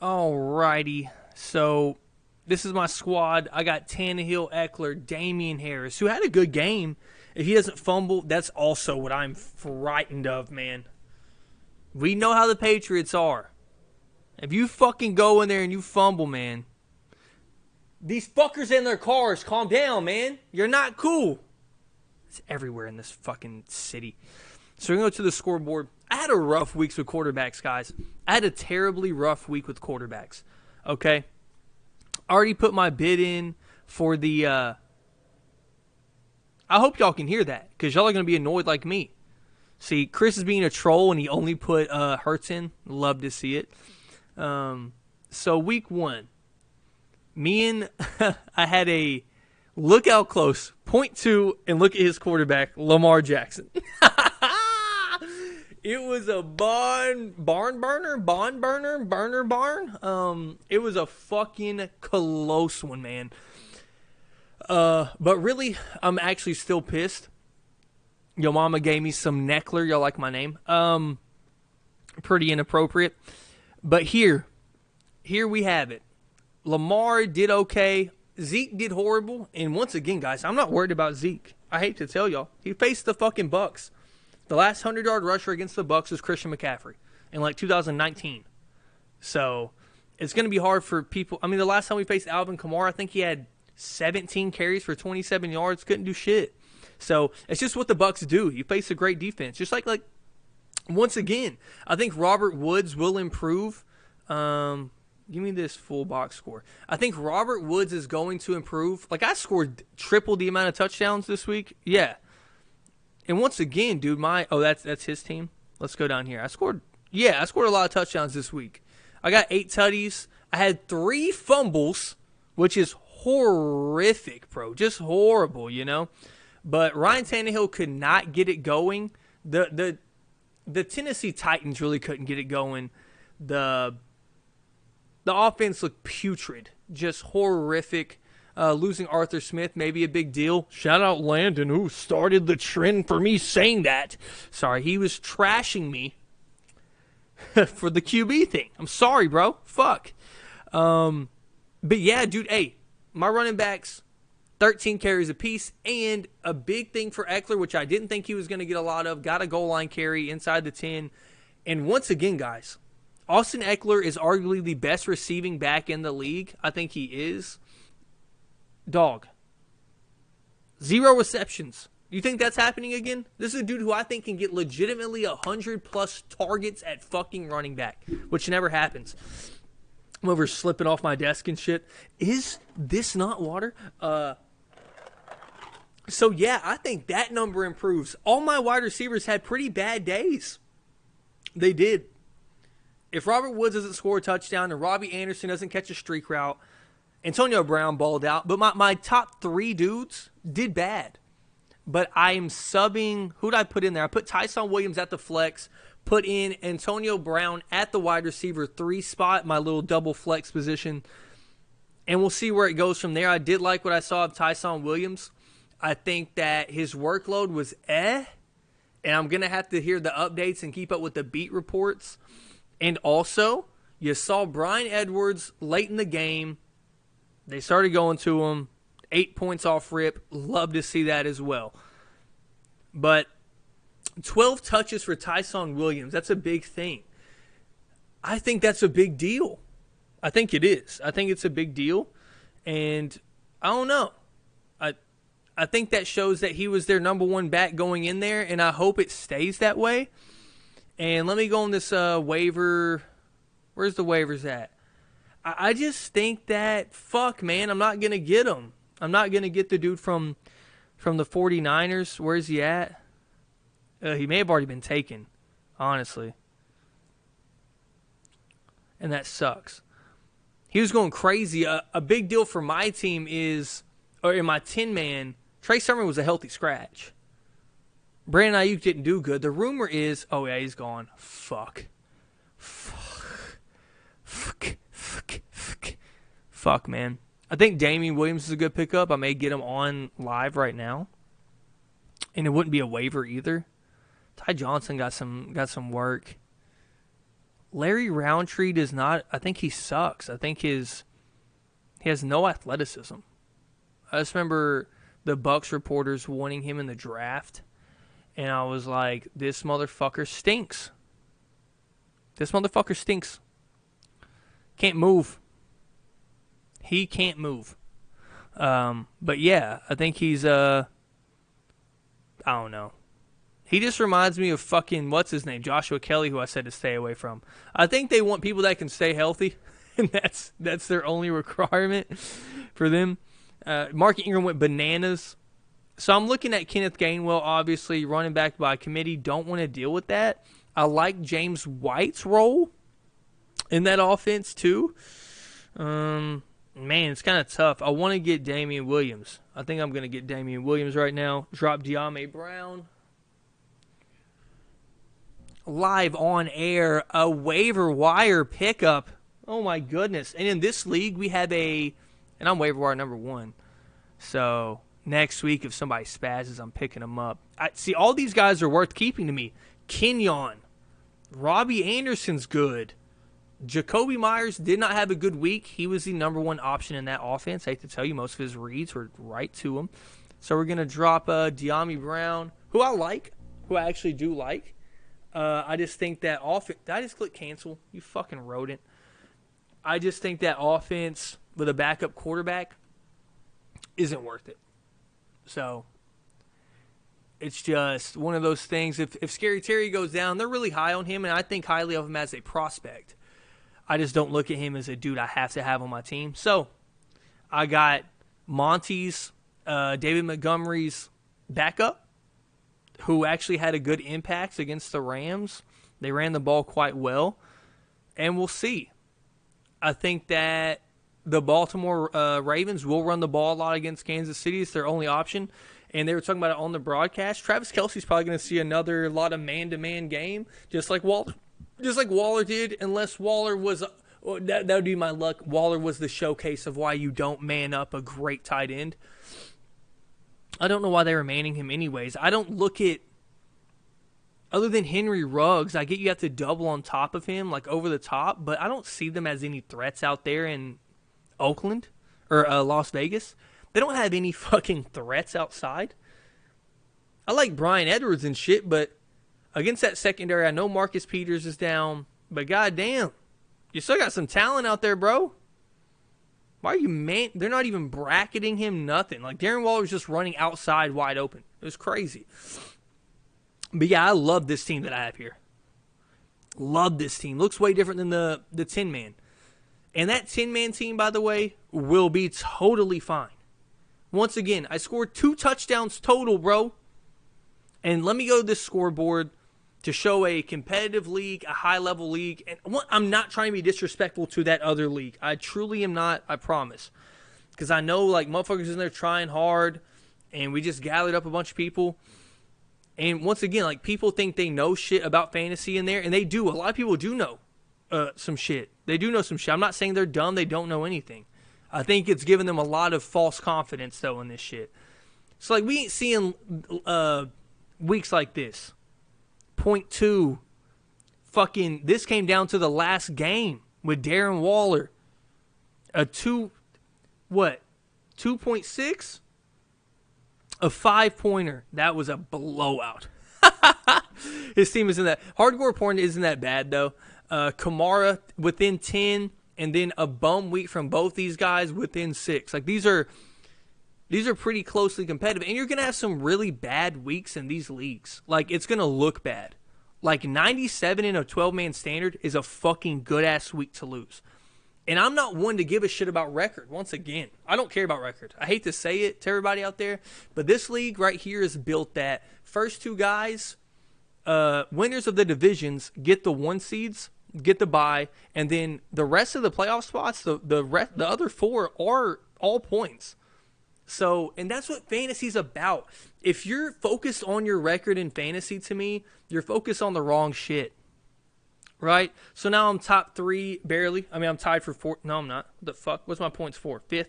Alrighty. So this is my squad. I got Tannehill, Eckler, Damian Harris, who had a good game. If he doesn't fumble, that's also what I'm frightened of, man. We know how the Patriots are. If you fucking go in there and you fumble, man, these fuckers in their cars, calm down, man. You're not cool. It's everywhere in this fucking city. So we're going to go to the scoreboard. I had a rough week with quarterbacks, guys. I had a terribly rough week with quarterbacks. Okay? I already put my bid in for the... I hope y'all can hear that, because y'all are going to be annoyed like me. See, Chris is being a troll, and he only put Hurts in. Love to see it. So week one, me and I had a look out close, point two, and look at his quarterback, Lamar Jackson. It was a barn burner. It was a fucking close one, man. But really, I'm actually still pissed. Yo mama gave me some Neckler. Y'all like my name? Pretty inappropriate. But here we have it. Lamar did okay. Zeke did horrible. And once again, guys, I'm not worried about Zeke. I hate to tell y'all. He faced the fucking Bucks. The last 100-yard rusher against the Bucks was Christian McCaffrey in like 2019. So it's going to be hard for people. I mean, the last time we faced Alvin Kamara, I think he had 17 carries for 27 yards. Couldn't do shit. So it's just what the Bucks do. You face a great defense. Just like once again, I think Robert Woods will improve. Give me this full box score. I think Robert Woods is going to improve. Like, I scored triple the amount of touchdowns this week. Yeah. And once again, dude, that's his team. Let's go down here. I scored a lot of touchdowns this week. I got 8 tutties. I had 3 fumbles, which is horrific, bro. Just horrible, you know? But Ryan Tannehill could not get it going. The Tennessee Titans really couldn't get it going. The offense looked putrid. Just horrific. Losing Arthur Smith, maybe a big deal. Shout out Landon, who started the trend for me saying that. Sorry, he was trashing me for the QB thing. I'm sorry, bro. Fuck. But yeah, dude, hey, my running backs, 13 carries apiece, and a big thing for Eckler, which I didn't think he was going to get a lot of, got a goal line carry inside the 10. And once again, guys, Austin Eckler is arguably the best receiving back in the league. I think he is. Dog. 0 receptions. You think that's happening again? This is a dude who I think can get legitimately 100+ targets at fucking running back, which never happens. I'm over slipping off my desk and shit. Is this not water? So yeah, I think that number improves. All my wide receivers had pretty bad days. They did. If Robert Woods doesn't score a touchdown and Robbie Anderson doesn't catch a streak route, Antonio Brown balled out, but my top 3 dudes did bad. But I am subbing, who did I put in there? I put Tyson Williams at the flex, put in Antonio Brown at the wide receiver 3 spot, my little double flex position, and we'll see where it goes from there. I did like what I saw of Tyson Williams. I think that his workload was and I'm going to have to hear the updates and keep up with the beat reports. And also, you saw Bryan Edwards late in the game. They started going to him. 8 points off rip. Love to see that as well. But 12 touches for Tyson Williams. That's a big thing. I think that's a big deal. I think it is. I think it's a big deal. And I don't know. I think that shows that he was their number 1 back going in there, and I hope it stays that way. And let me go on this waiver. Where's the waivers at? I just think that, fuck, man, I'm not going to get him. I'm not going to get the dude from the 49ers. Where's he at? He may have already been taken, honestly. And that sucks. He was going crazy. A big deal for my team is, or in my 10-man, Trey Sermon was a healthy scratch. Brandon Ayuk didn't do good. The rumor is, oh yeah, he's gone. Fuck, man. I think Damian Williams is a good pickup. I may get him on live right now. And it wouldn't be a waiver either. Ty Johnson got some work. Larry Roundtree does not. I think he sucks. I think he has no athleticism. I just remember the Bucks reporters wanting him in the draft, and I was like, "This motherfucker stinks. This motherfucker stinks. Can't move. He can't move." But yeah, I think he's I don't know. He just reminds me of fucking, what's his name, Joshua Kelly, who I said to stay away from. I think they want people that can stay healthy, and that's their only requirement for them. Mark Ingram went bananas. So I'm looking at Kenneth Gainwell, obviously, running back by committee. Don't want to deal with that. I like James White's role in that offense, too. Man, it's kind of tough. I want to get Damian Williams. I think I'm going to get Damian Williams right now. Drop De'Ami Brown. Live on air, a waiver wire pickup. Oh my goodness. And in this league, we have and I'm waiver wire number 1. So next week, if somebody spazzes, I'm picking them up. See, all these guys are worth keeping to me. Kenyon, Robbie Anderson's good. Jacoby Myers did not have a good week. He was the number 1 option in that offense. I hate to tell you, most of his reads were right to him. So we're going to drop De'Ami Brown, who I actually do like. I just think that offense. Did I just click cancel? You fucking rodent. I just think that offense with a backup quarterback isn't worth it. So it's just one of those things. If Scary Terry goes down, they're really high on him, and I think highly of him as a prospect. I just don't look at him as a dude I have to have on my team. So I got Monty's, David Montgomery's backup, who actually had a good impact against the Rams. They ran the ball quite well, and we'll see. I think that the Baltimore Ravens will run the ball a lot against Kansas City. It's their only option, and they were talking about it on the broadcast. Travis Kelce's probably going to see another lot of man-to-man game, just like Waller did, unless Waller was that would be my luck. Waller was the showcase of why you don't man up a great tight end. I don't know why they were manning him anyways. I don't look at, other than Henry Ruggs, I get you have to double on top of him, like over the top, but I don't see them as any threats out there in Oakland or Las Vegas. They don't have any fucking threats outside. I like Brian Edwards and shit, but against that secondary, I know Marcus Peters is down, but goddamn, you still got some talent out there, bro. Why are you They're not even bracketing him, nothing. Like, Darren Waller's just running outside wide open. It was crazy. But yeah, I love this team that I have here. Love this team. Looks way different than the 10-man. And that 10-man team, by the way, will be totally fine. Once again, I scored 2 touchdowns total, bro. And let me go to this scoreboard to show a competitive league, a high-level league. And I'm not trying to be disrespectful to that other league. I truly am not, I promise. Because I know, like, motherfuckers in there trying hard, and we just gathered up a bunch of people. And once again, like, people think they know shit about fantasy in there, and they do. A lot of people do know some shit. They do know some shit. I'm not saying they're dumb. They don't know anything. I think it's given them a lot of false confidence, though, in this shit. So, like, we ain't seeing weeks like this. 0.2. Fucking, this came down to the last game with Darren Waller. A 2.6? A 5-pointer. That was a blowout. His team isn't that. Hardcore porn isn't that bad, though. Kamara within 10, and then a bum week from both these guys within 6. Like, these are pretty closely competitive. And you're going to have some really bad weeks in these leagues. Like, it's going to look bad. Like, 97 in a 12-man standard is a fucking good-ass week to lose. And I'm not one to give a shit about record. Once again, I don't care about record. I hate to say it to everybody out there, but this league right here is built that first 2 guys, winners of the divisions, get the 1 seeds, get the bye, and then the rest of the playoff spots, the other 4 are all points. So, and that's what fantasy's about. If you're focused on your record in fantasy, to me, you're focused on the wrong shit. Right? So now I'm top 3, barely. I mean, I'm tied for 4th. No, I'm not. What the fuck? What's my points for? 5th?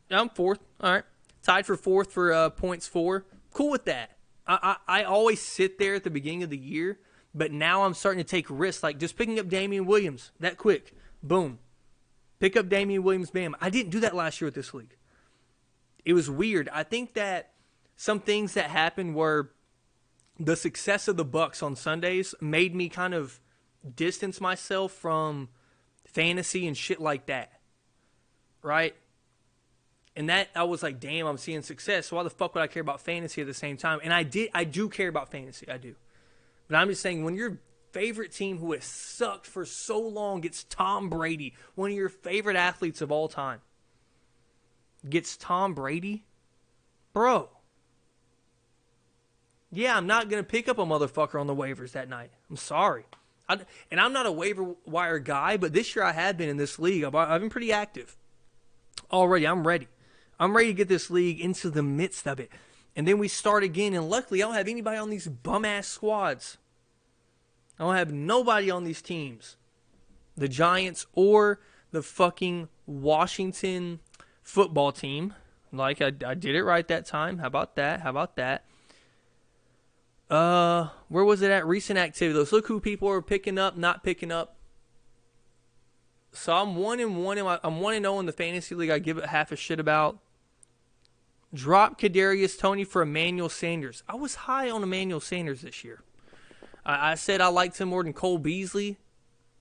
Yeah, I'm 4th. All right. Tied for 4th for points 4. Cool with that. I always sit there at the beginning of the year But now I'm starting to take risks, like just picking up Damian Williams that quick. Boom. Pick up Damian Williams, bam. I didn't do that last year with this league. It was weird. I think that some things that happened were the success of the Bucks on Sundays made me kind of distance myself from fantasy and shit like that. Right? And that, I was like, damn, I'm seeing success. So why the fuck would I care about fantasy at the same time? And I do care about fantasy. I do. But I'm just saying, when your favorite team who has sucked for so long gets Tom Brady, one of your favorite athletes of all time, gets Tom Brady, bro. Yeah, I'm not going to pick up a motherfucker on the waivers that night. I'm sorry. And I'm not a waiver wire guy, but this year I have been in this league. I've been pretty active already. I'm ready. I'm ready to get this league into the midst of it. And then we start again, and luckily I don't have anybody on these bum-ass squads. I don't have nobody on these teams. The Giants or the fucking Washington football team. Like, I did it right that time. How about that? Where was it at? Recent activity. Let's look who people are picking up, not picking up. So I'm 1-1. I'm 1-0 in the fantasy league. I give it half a shit about. Drop Kadarius Toney for Emmanuel Sanders. I was high on Emmanuel Sanders this year. I said I liked him more than Cole Beasley.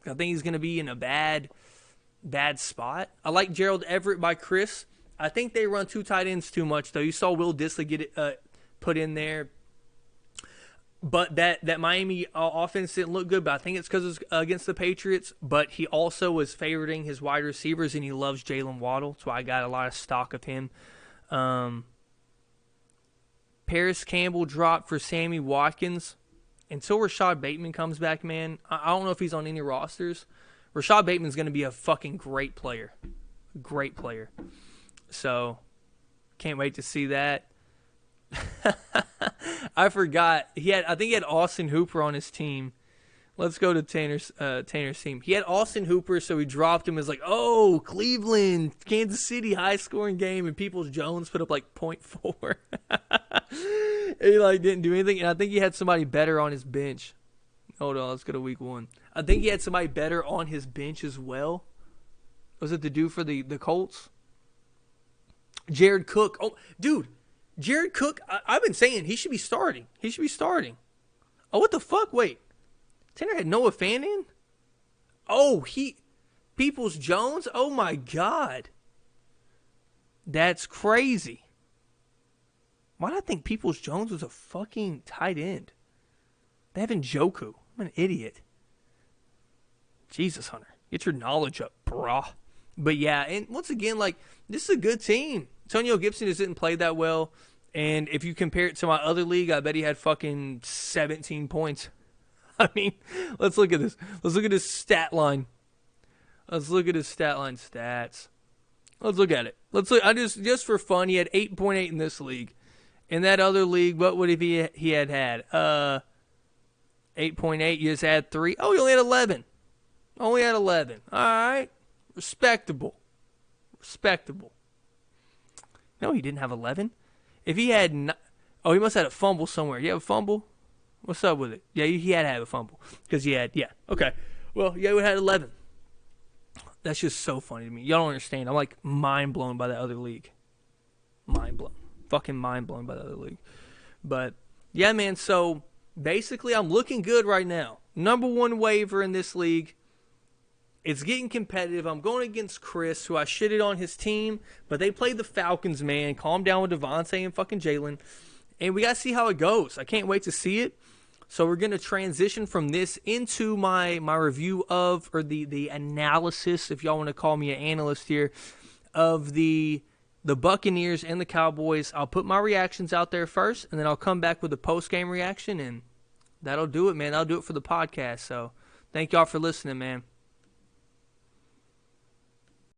I think he's going to be in a bad spot. I like Gerald Everett by Chris. I think they run two tight ends too much, though. You saw Will Dissly get it put in there. But that Miami offense didn't look good, but I think it's because it's against the Patriots. But he also was favoriting his wide receivers, and he loves Jalen Waddle. So I got a lot of stock of him. Paris Campbell dropped for Sammy Watkins. Until Rashad Bateman comes back, man, I don't know if he's on any rosters. Rashad Bateman's going to be a fucking great player. Great player. So, can't wait to see that. I forgot. I think he had Austin Hooper on his team. Let's go to Tanner's team. He had Austin Hooper, so he dropped him as like, oh, Cleveland, Kansas City, high-scoring game, and Peoples-Jones put up like 0.4. He like didn't do anything, and I think he had somebody better on his bench. Hold on, let's go to week 1. I think he had somebody better on his bench as well. Was it the dude for the Colts? Jared Cook. Oh, dude, Jared Cook, I've been saying he should be starting. Oh, what the fuck? Wait. Tanner had Noah Fant in? Oh, Peoples-Jones? Oh, my God. That's crazy. Why did I think Peoples-Jones was a fucking tight end? They have Njoku. I'm an idiot. Jesus, Hunter. Get your knowledge up, brah. But, yeah, and once again, like, this is a good team. Antonio Gibson just didn't play that well. And if you compare it to my other league, I bet he had fucking 17 points. I mean, let's look at this. Let's look at his stat line. Let's look at his stat line stats. Let's look at it. Let's look. I just for fun, he had 8.8 in this league. In that other league, what would he had? 8.8. You just had 3. Oh, he only had 11. Only had 11. All right. Respectable. No, he didn't have 11. If he had... he must have had a fumble somewhere. You have a fumble? What's up with it? Yeah, he had to have a fumble. Because he had... Yeah, okay. Well, yeah, we had 11. That's just so funny to me. Y'all don't understand. I'm like mind blown by that other league. Mind blown. Fucking mind blown by the other league. But, yeah, man, so basically I'm looking good right now. Number 1 waiver in this league. It's getting competitive. I'm going against Chris, who I shitted on his team, but they played the Falcons, man. Calm down with Devontae and fucking Jalen. And we got to see how it goes. I can't wait to see it. So we're going to transition from this into my review of, or the analysis, if y'all want to call me an analyst here, of the Buccaneers and the Cowboys. I'll put my reactions out there first, and then I'll come back with a post-game reaction, and that'll do it, man. I'll do it for the podcast. So thank y'all for listening, man.